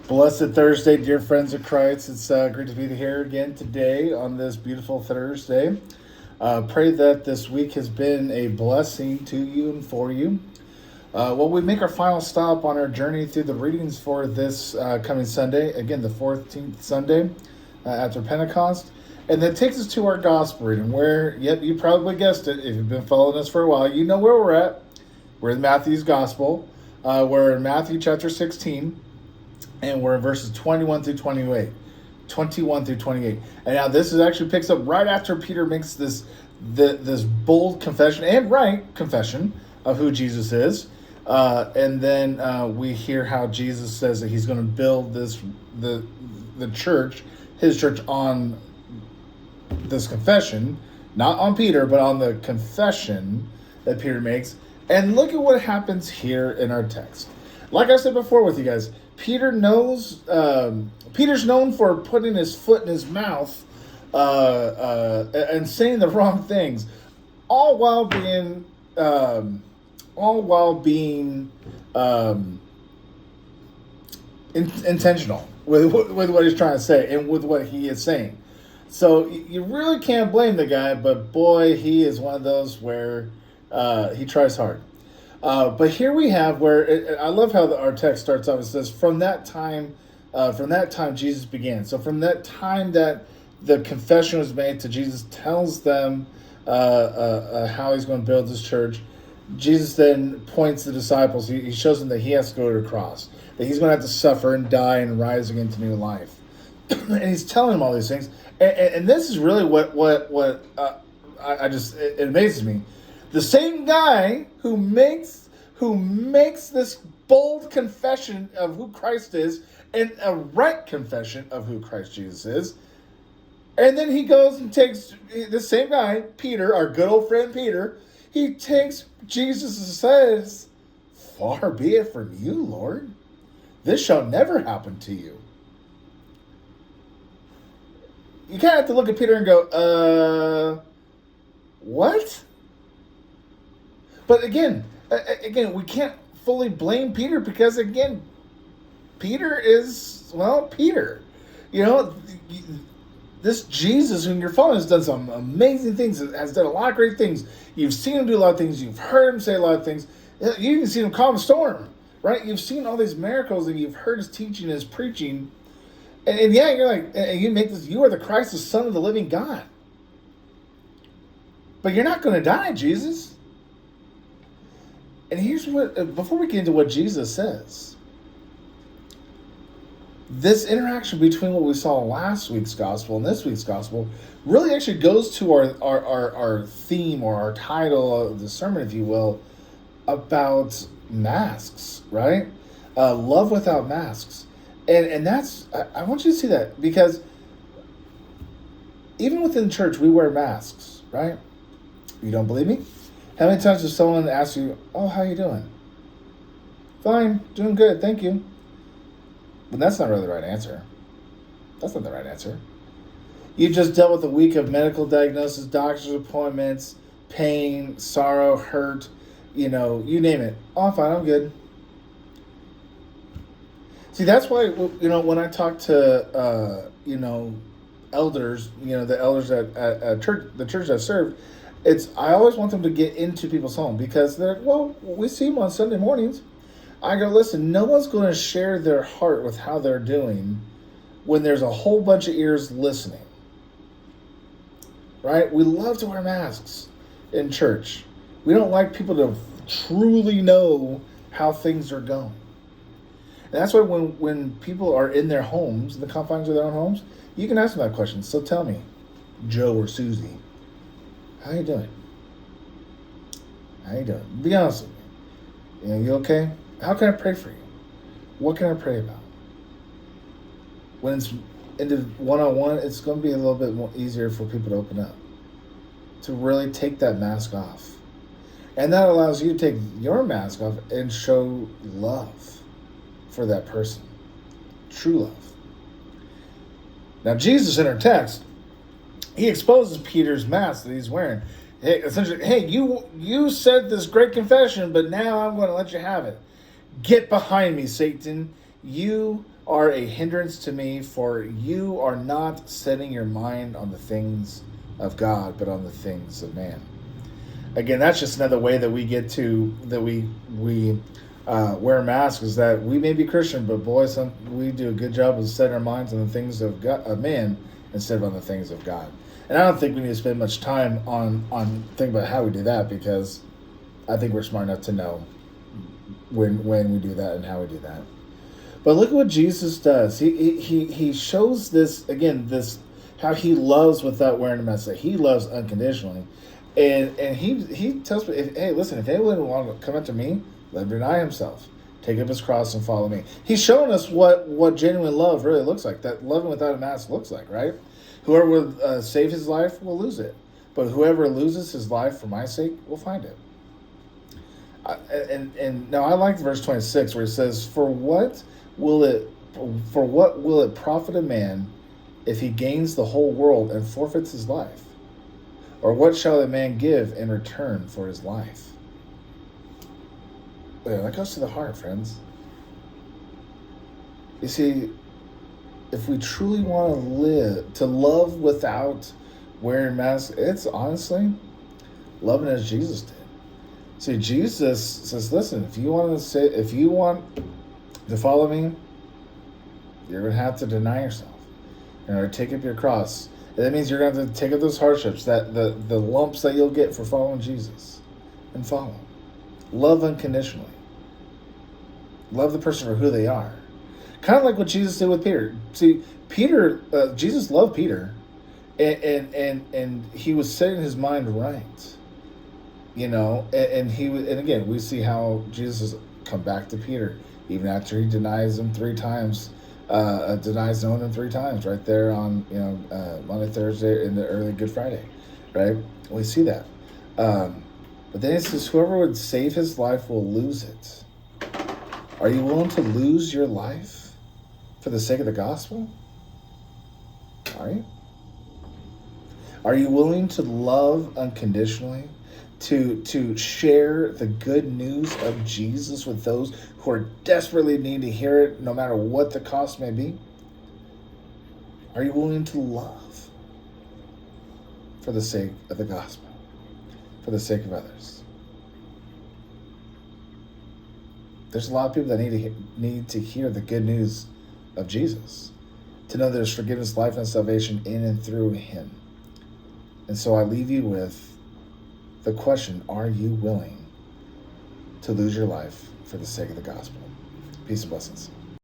Blessed Thursday, dear friends of Christ. It's great to be here again today on this beautiful Thursday. Pray that this week has been a blessing to you and for you. We make our final stop on our journey through the readings for this coming Sunday, again, the 14th Sunday after Pentecost. And that takes us to our gospel reading where, yep, you probably guessed it. If you've been following us for a while, you know where we're at. We're in Matthew's gospel. We're in Matthew chapter 16. And we're in verses 21 through 28. 21 through 28. And now this actually picks up right after Peter makes this bold confession and right confession of who Jesus is. And then we hear how Jesus says that he's going to build the church, his church, on this confession, not on Peter, but on the confession that Peter makes. And look at what happens here in our text. Like I said before with you guys, Peter's known for putting his foot in his mouth and saying the wrong things, all while being intentional with what he's trying to say and with what he is saying. So you really can't blame the guy, but boy, he is one of those where he tries hard. But here we have where I love how our text starts off. It says, from that time Jesus began. So from that time that the confession was made to Jesus tells them how he's going to build his church, Jesus then points the disciples. He shows them that he has to go to the cross, that he's going to have to suffer and die and rise again to new life. And he's telling them all these things. And this is really what it amazes me. The same guy who makes this bold confession of who Christ is and a right confession of who Christ Jesus is, and then he goes and takes the same guy, Peter, our good old friend Peter, he takes Jesus and says, "Far be it from you, Lord. This shall never happen to you." You kind of have to look at Peter and go, what? But again, we can't fully blame Peter because, again, Peter is, Peter. You know, this Jesus whom you're following has done some amazing things, has done a lot of great things. You've seen him do a lot of things. You've heard him say a lot of things. You even seen him calm a storm, right? You've seen all these miracles and you've heard his teaching, his preaching. And yeah, you're like, and you make this, you are the Christ, the Son of the living God. But you're not going to die, Jesus. And here's what, before we get into what Jesus says, this interaction between what we saw in last week's gospel and this week's gospel really actually goes to our theme or our title of the sermon, if you will, about masks, right? Love without masks. And that's, I want you to see that, because even within church, we wear masks, right? You don't believe me? How many times does someone ask you, "Oh, how you doing?" "Fine, doing good, thank you." But that's not really the right answer. That's not the right answer. You just dealt with a week of medical diagnosis, doctor's appointments, pain, sorrow, hurt, you name it. "Oh, I'm fine, I'm good." See, that's why, when I talk to, elders, the elders at church, the church I serve, I always want them to get into people's home because they're like, "Well, we see them on Sunday mornings." I go, listen, no one's going to share their heart with how they're doing when there's a whole bunch of ears listening, right? We love to wear masks in church. We don't like people to truly know how things are going. And that's why when people are in their homes, in the confines of their own homes, you can ask them that question. "So tell me, Joe or Susie, how you doing? How you doing? Be honest with me. You okay? How can I pray for you? What can I pray about?" When it's into one-on-one, it's going to be a little bit more easier for people to open up, to really take that mask off. And that allows you to take your mask off and show love for that person. True love. Now, Jesus in our text, he exposes Peter's mask that he's wearing. Hey, essentially, hey, you said this great confession, but now I'm going to let you have it. "Get behind me, Satan. You are a hindrance to me, for you are not setting your mind on the things of God, but on the things of man. Again, that's just another way that we get to that we wear masks, is that we may be Christian, but boy, we do a good job of setting our minds on the things of God, of man, instead of on the things of God. And I don't think we need to spend much time on thinking about how we do that, because I think we're smart enough to know when we do that and how we do that. But look at what Jesus does. He shows this again, this how he loves without wearing a mask. That he loves unconditionally, and he tells me, hey, listen, if anyone want to come up to me, let him deny himself, take up his cross, and follow me. He's showing us what genuine love really looks like. That loving without a mask looks like, right? Whoever will save his life will lose it, but whoever loses his life for my sake will find it. And now I like verse 26 where it says, For what will it profit a man if he gains the whole world and forfeits his life? Or what shall a man give in return for his life? Yeah, that goes to the heart, friends. You see, if we truly want to love without wearing masks, it's honestly loving as Jesus did. See, Jesus says, listen, if you want to follow me, you're going to have to deny yourself. You're going to take up your cross. And that means you're going to have to take up those hardships, that the lumps that you'll get for following Jesus, and follow. Love unconditionally. Love the person for who they are. Kind of like what Jesus did with Peter. See, Jesus loved Peter, and he was setting his mind right. You know, and again, we see how Jesus has come back to Peter, even after he denies him 3 times, denies knowing him 3 times, right there on, Monday, Thursday, in the early Good Friday, right? We see that. But then it says, whoever would save his life will lose it. Are you willing to lose your life for the sake of the gospel? Are you? Are you willing to love unconditionally? To share the good news of Jesus with those who are desperately need to hear it, no matter what the cost may be? Are you willing to love for the sake of the gospel, for the sake of others? There's a lot of people that need to hear the good news of Jesus, to know there's forgiveness, life, and salvation in and through him. And so I leave you with the question, are you willing to lose your life for the sake of the gospel? Peace and blessings.